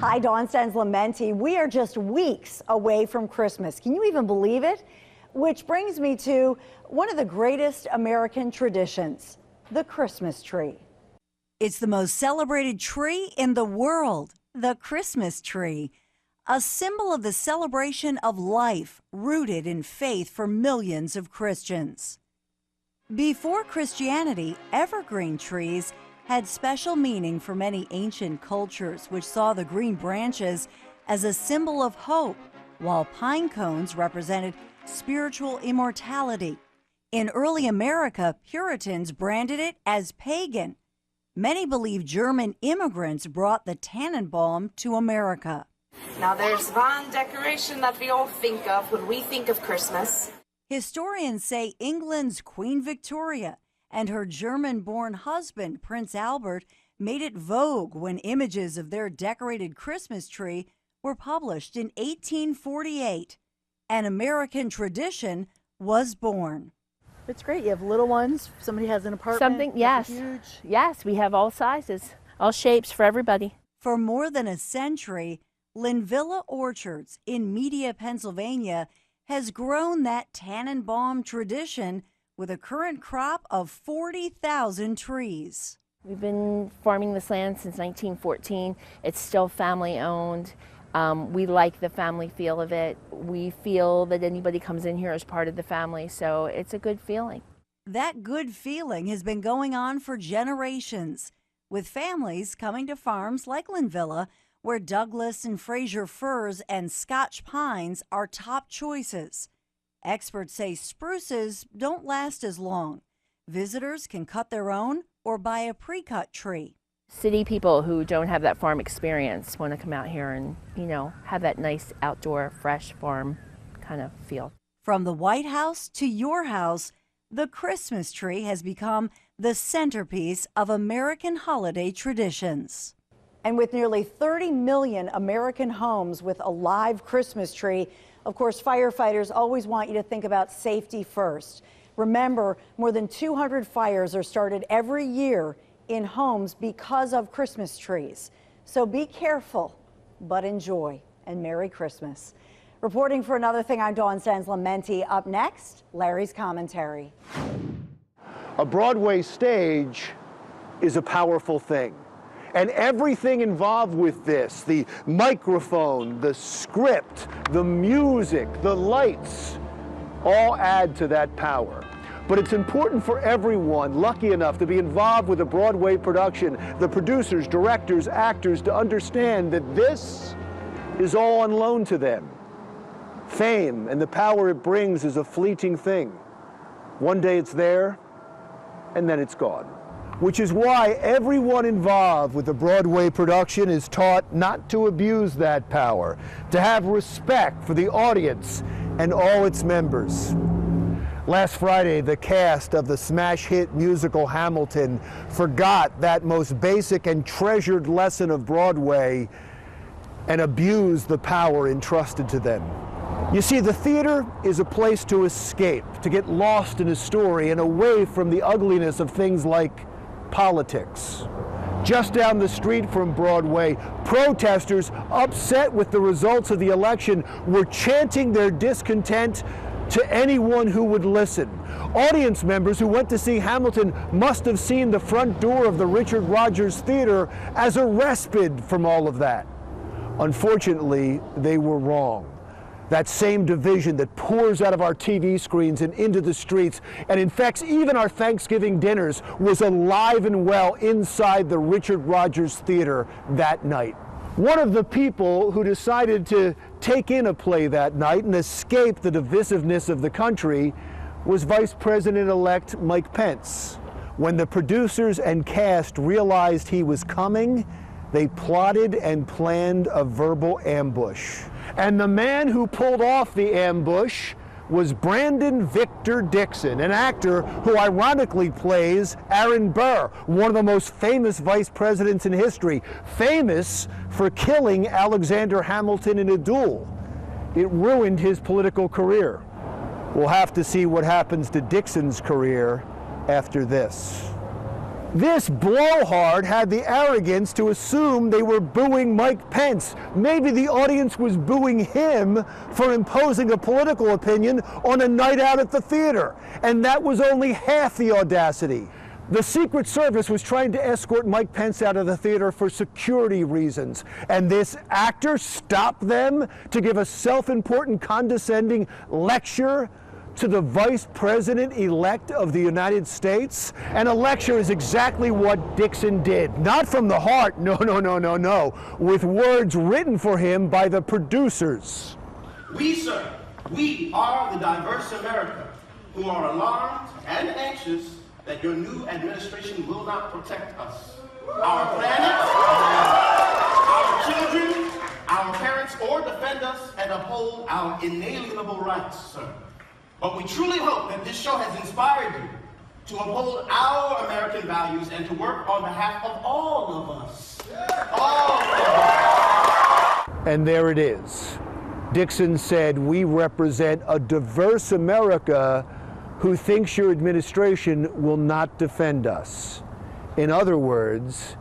Hi, Dawn Stens-Lamenti. We are just weeks away from Christmas. Can you even believe it? Which brings me to one of the greatest American traditions, the Christmas tree. It's the most celebrated tree in the world, the Christmas tree, a symbol of the celebration of life rooted in faith for millions of Christians. Before Christianity, evergreen trees had special meaning for many ancient cultures, which saw the green branches as a symbol of hope, while pine cones represented spiritual immortality. In early America, Puritans branded it as pagan. Many believe German immigrants brought the Tannenbaum to America. Now there's one decoration that we all think of when we think of Christmas. Historians say England's Queen Victoria and her German-born husband, Prince Albert, made it vogue when images of their decorated Christmas tree were published in 1848. An American tradition was born. It's great. You have little ones. Somebody has an apartment. Yes. Huge. Yes, we have all sizes, all shapes for everybody. For more than a century, Linvilla Orchards in Media, Pennsylvania, has grown that Tannenbaum tradition with a current crop of 40,000 trees. We've been farming this land since 1914. It's still family owned. We like the family feel of it. We feel that anybody comes in here as part of the family, so it's a good feeling. That good feeling has been going on for generations, with families coming to farms like Linvilla, where Douglas and Fraser firs and Scotch pines are top choices. Experts say spruces don't last as long. Visitors can cut their own or buy a pre-cut tree. City people who don't have that farm experience want to come out here and, have that nice outdoor, fresh farm kind of feel. From the White House to your house, the Christmas tree has become the centerpiece of American holiday traditions. And with nearly 30 million American homes with a live Christmas tree, of course, firefighters always want you to think about safety first. Remember, more than 200 fires are started every year in homes because of Christmas trees. So be careful, but enjoy, and Merry Christmas. Reporting for Another Thing, I'm Dawn Stens-Lamenti. Up next, Larry's commentary. A Broadway stage is a powerful thing. And everything involved with this, the microphone, the script, the music, the lights, all add to that power. But it's important for everyone lucky enough to be involved with a Broadway production, the producers, directors, actors, to understand that this is all on loan to them. Fame and the power it brings is a fleeting thing. One day it's there, and then it's gone. Which is why everyone involved with the Broadway production is taught not to abuse that power, to have respect for the audience and all its members. Last Friday, the cast of the smash hit musical Hamilton forgot that most basic and treasured lesson of Broadway and abused the power entrusted to them. You see, the theater is a place to escape, to get lost in a story and away from the ugliness of things like politics. Just down the street from Broadway, protesters upset with the results of the election were chanting their discontent to anyone who would listen. Audience members who went to see Hamilton must have seen the front door of the Richard Rodgers Theater as a respite from all of that. Unfortunately, they were wrong. That same division that pours out of our TV screens and into the streets and infects even our Thanksgiving dinners was alive and well inside the Richard Rodgers Theater that night. One of the people who decided to take in a play that night and escape the divisiveness of the country was Vice President-elect Mike Pence. When the producers and cast realized he was coming, they plotted and planned a verbal ambush. And the man who pulled off the ambush was Brandon Victor Dixon, an actor who ironically plays Aaron Burr, one of the most famous vice presidents in history, famous for killing Alexander Hamilton in a duel. It ruined his political career. We'll have to see what happens to Dixon's career after this. This blowhard had the arrogance to assume they were booing Mike Pence. Maybe the audience was booing him for imposing a political opinion on a night out at the theater. And that was only half the audacity. The Secret Service was trying to escort Mike Pence out of the theater for security reasons. And this actor stopped them to give a self-important, condescending lecture to the Vice President-elect of the United States? And a lecture is exactly what Dixon did. Not from the heart, no, with words written for him by the producers. We, sir, we are the diverse America who are alarmed and anxious that your new administration will not protect us, our planet, our children, our parents, or defend us and uphold our inalienable rights, sir. But we truly hope that this show has inspired you to uphold our American values and to work on behalf of all of us. All of us. And there it is. Dixon said, we represent a diverse America who thinks your administration will not defend us. In other words,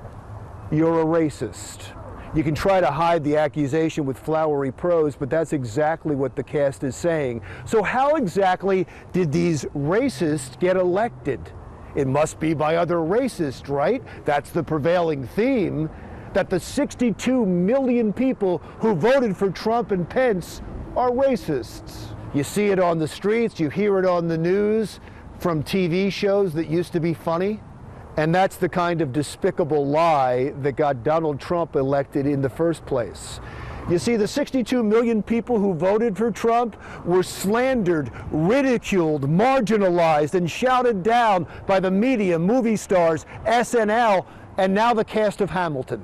you're a racist. You can try to hide the accusation with flowery prose, but that's exactly what the cast is saying. So how exactly did these racists get elected? It must be by other racists, right? That's the prevailing theme, that the 62 million people who voted for Trump and Pence are racists. You see it on the streets, you hear it on the news, from TV shows that used to be funny. And that's the kind of despicable lie that got Donald Trump elected in the first place. You see, the 62 million people who voted for Trump were slandered, ridiculed, marginalized, and shouted down by the media, movie stars, SNL, and now the cast of Hamilton.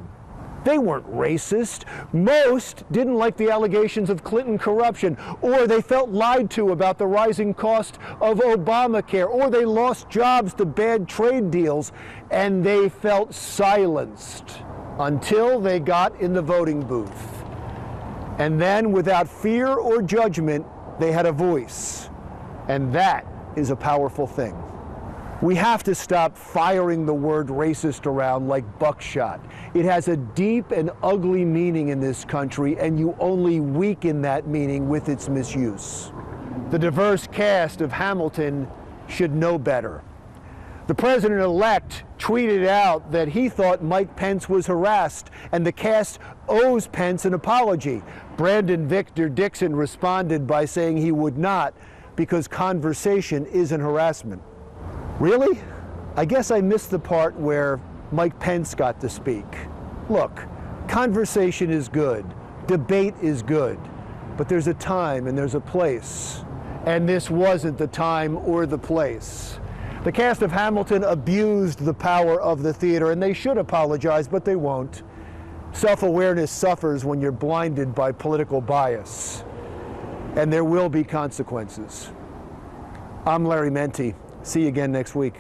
They weren't racist. Most didn't like the allegations of Clinton corruption, or they felt lied to about the rising cost of Obamacare, or they lost jobs to bad trade deals, and they felt silenced until they got in the voting booth. And then, without fear or judgment, they had a voice. And that is a powerful thing. We have to stop firing the word racist around like buckshot. It has a deep and ugly meaning in this country, and you only weaken that meaning with its misuse. The diverse cast of Hamilton should know better. The president-elect tweeted out that he thought Mike Pence was harassed, and the cast owes Pence an apology. Brandon Victor Dixon responded by saying he would not, because conversation isn't harassment. Really? I guess I missed the part where Mike Pence got to speak. Look, conversation is good, debate is good, but there's a time and there's a place. And this wasn't the time or the place. The cast of Hamilton abused the power of the theater, and they should apologize, but they won't. Self-awareness suffers when you're blinded by political bias, and there will be consequences. I'm Larry Menti. See you again next week.